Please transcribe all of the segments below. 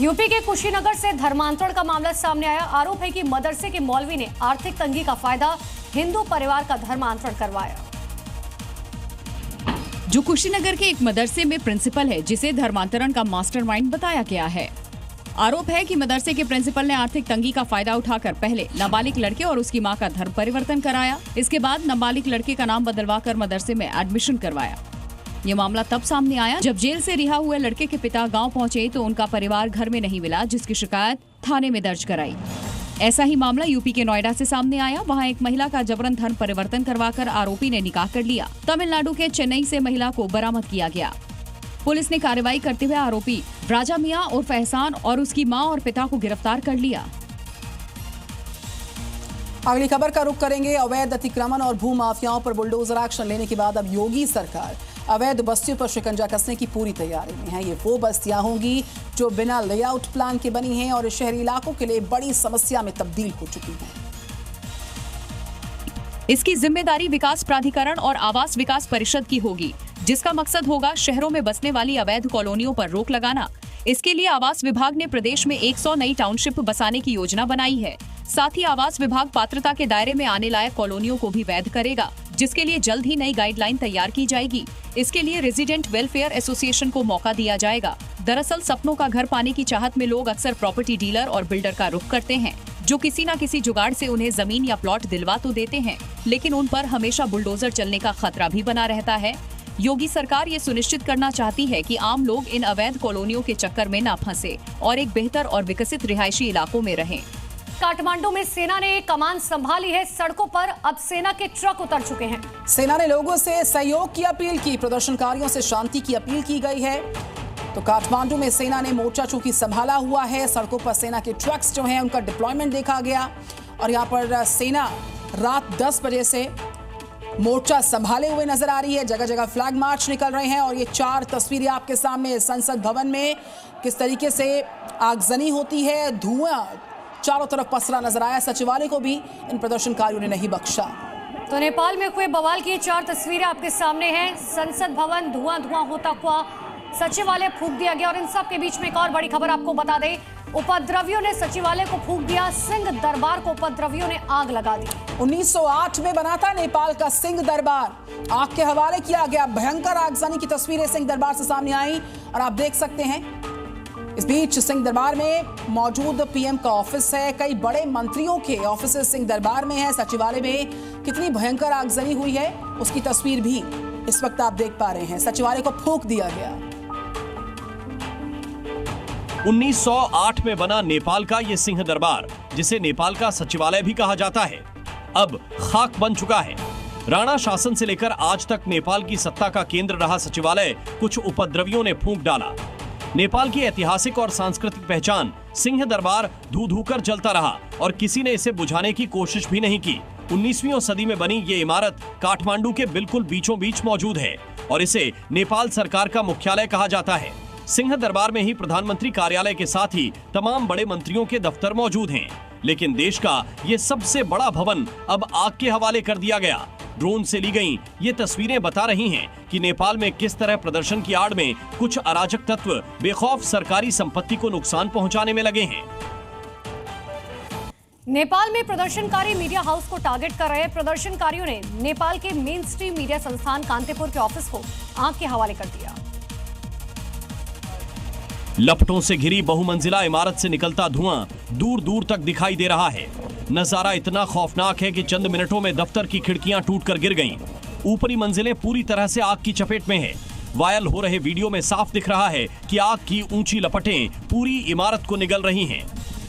UP के कुशीनगर से धर्मांतरण का मामला सामने आया। आरोप है कि मदरसे के मौलवी ने आर्थिक तंगी का फायदा हिंदू परिवार का धर्मांतरण करवाया। जो कुशीनगर के एक मदरसे में प्रिंसिपल है, जिसे धर्मांतरण का मास्टरमाइंड बताया गया है। आरोप है कि मदरसे के प्रिंसिपल ने आर्थिक तंगी का फायदा उठाकर पहले नाबालिग लड़के और उसकी मां का धर्म परिवर्तन कराया। इसके बाद नाबालिग लड़के का नाम बदलवाकर मदरसे में एडमिशन करवाया। ये मामला तब सामने आया जब जेल से रिहा हुए लड़के के पिता गांव पहुंचे तो उनका परिवार घर में नहीं मिला, जिसकी शिकायत थाने में दर्ज कराई। ऐसा ही मामला यूपी के नोएडा से सामने आया। वहां एक महिला का जबरन धर्म परिवर्तन करवाकर आरोपी ने निकाह कर लिया। तमिलनाडु के चेन्नई से महिला को बरामद किया गया। पुलिस ने कार्रवाई करते हुए आरोपी राजा मियां उर्फ एहसान और उसकी मां और पिता को गिरफ्तार कर लिया। अगली खबर का रुख करेंगे। अवैध अतिक्रमण और भू माफियाओं पर बुलडोजर एक्शन लेने के बाद अब योगी सरकार अवैध बस्तियों पर शिकंजा कसने की पूरी तैयारी में है। ये वो बस्तियां होंगी जो बिना लेआउट प्लान के बनी हैं और शहरी इलाकों के लिए बड़ी समस्या में तब्दील हो चुकी हैं। इसकी जिम्मेदारी विकास प्राधिकरण और आवास विकास परिषद की होगी, जिसका मकसद होगा शहरों में बसने वाली अवैध कॉलोनियों पर रोक लगाना। इसके लिए आवास विभाग ने प्रदेश में 100 नई टाउनशिप बसाने की योजना बनाई है। साथ ही आवास विभाग पात्रता के दायरे में आने लायक कॉलोनियों को भी वैध करेगा, जिसके लिए जल्द ही नई गाइडलाइन तैयार की जाएगी। इसके लिए रेजिडेंट वेलफेयर एसोसिएशन को मौका दिया जाएगा। दरअसल सपनों का घर पाने की चाहत में लोग अक्सर प्रॉपर्टी डीलर और बिल्डर का रुख करते हैं, जो किसी न किसी जुगाड़ से उन्हें जमीन या प्लॉट दिलवा तो देते हैं, लेकिन उन पर हमेशा बुलडोजर चलने का खतरा भी बना रहता है। योगी सरकार ये सुनिश्चित करना चाहती है कि आम लोग इन अवैध कॉलोनियों के चक्कर में न फंसे और एक बेहतर और विकसित रिहायशी इलाकों में रहें। काठमांडू में सेना ने कमान संभाली है। सड़कों पर अब सेना के ट्रक उतर चुके हैं। सेना ने लोगों से सहयोग की अपील की, प्रदर्शनकारियों से शांति की अपील की गई है। तो काठमांडू में सेना ने मोर्चा चूंकि संभाला हुआ है, सड़कों पर सेना के ट्रक्स जो हैं उनका डिप्लॉयमेंट देखा गया और यहाँ पर सेना रात 10 बजे से मोर्चा संभाले हुए नजर आ रही है। जगह जगह फ्लैग मार्च निकल रहे हैं और ये 4 तस्वीरें आपके सामने संसद भवन में किस तरीके से आगजनी होती है, धुआं चारों तरफ पसरा नजर आया। सचिवालय को भी इन प्रदर्शनकारियों ने नहीं बख्शा। तो नेपाल में हुए बवाल की 4 तस्वीरें आपके सामने हैं। संसद भवन धुआं धुआं होता हुआ, सचिवालय फूंक दिया गया और इन सब के बीच में एक और बड़ी खबर आपको बता दें, उपद्रवियों ने सचिवालय को फूंक दिया। सिंह दरबार को उपद्रवियों ने आग लगा दी। 1908 में बना था नेपाल का सिंह दरबार, आग के हवाले किया गया। भयंकर आगजनी की तस्वीरें सिंह दरबार से सामने आई और आप देख सकते हैं। इस बीच सिंह दरबार में मौजूद पीएम का ऑफिस है, कई बड़े मंत्रियों के ऑफिस सिंह दरबार में है। सचिवालय में कितनी भयंकर आगजनी हुई है उसकी तस्वीर भी इस वक्त आप देख पा रहे हैं। सचिवालय को फूंक दिया गया। 1908 में बना नेपाल का ये सिंह दरबार, जिसे नेपाल का सचिवालय भी कहा जाता है, अब खाक बन चुका है। राणा शासन से लेकर आज तक नेपाल की सत्ता का केंद्र रहा सचिवालय कुछ उपद्रवियों ने फूंक डाला। नेपाल की ऐतिहासिक और सांस्कृतिक पहचान सिंह दरबार धू धू कर जलता रहा और किसी ने इसे बुझाने की कोशिश भी नहीं की। 19वीं सदी में बनी ये इमारत काठमांडू के बिल्कुल बीचों बीच मौजूद है और इसे नेपाल सरकार का मुख्यालय कहा जाता है। सिंह दरबार में ही प्रधानमंत्री कार्यालय के साथ ही तमाम बड़े मंत्रियों के दफ्तर मौजूद हैं। लेकिन देश का ये सबसे बड़ा भवन अब आग के हवाले कर दिया गया। ड्रोन से ली गई ये तस्वीरें बता रही हैं कि नेपाल में किस तरह प्रदर्शन की आड़ में कुछ अराजक तत्व बेखौफ सरकारी संपत्ति को नुकसान पहुंचाने में लगे हैं। नेपाल में प्रदर्शनकारी मीडिया हाउस को टारगेट कर रहे प्रदर्शनकारियों ने नेपाल के मेन स्ट्रीम मीडिया संस्थान कांतिपुर के ऑफिस को आग के हवाले कर दिया। लपटों से घिरी बहुमंजिला इमारत से निकलता धुआं दूर दूर तक दिखाई दे रहा है। नजारा इतना खौफनाक है कि चंद मिनटों में दफ्तर की खिड़कियां टूटकर गिर गईं। ऊपरी मंजिलें पूरी तरह से आग की चपेट में है। वायरल हो रहे वीडियो में साफ दिख रहा है कि आग की ऊंची लपटें पूरी इमारत को निगल रही हैं।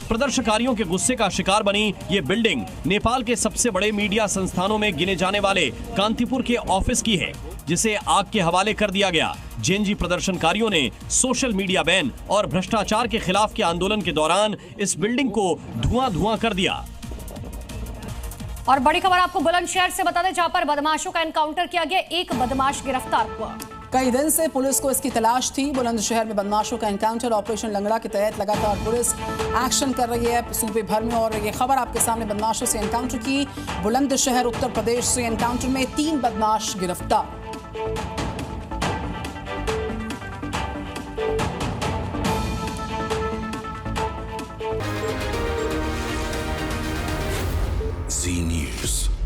प्रदर्शनकारियों के गुस्से का शिकार बनी ये बिल्डिंग नेपाल के सबसे बड़े मीडिया संस्थानों में गिने जाने वाले कांतिपुर के ऑफिस की है, जिसे आग के हवाले कर दिया गया। जेएनजी प्रदर्शनकारियों ने सोशल मीडिया बैन और भ्रष्टाचार के खिलाफ के आंदोलन के दौरान इस बिल्डिंग को धुआं धुआं कर दिया। और बड़ी खबर आपको बुलंदशहर से बता दें, जहां पर बदमाशों का एनकाउंटर किया गया। एक बदमाश गिरफ्तार हुआ। कई दिन से पुलिस को इसकी तलाश थी। बुलंदशहर में बदमाशों का एनकाउंटर ऑपरेशन लंगड़ा के तहत लगातार पुलिस एक्शन कर रही है सूबे भर में। और ये खबर आपके सामने बदमाशों से एनकाउंटर की। बुलंदशहर उत्तर प्रदेश से एनकाउंटर में 3 बदमाश गिरफ्तार। Z News.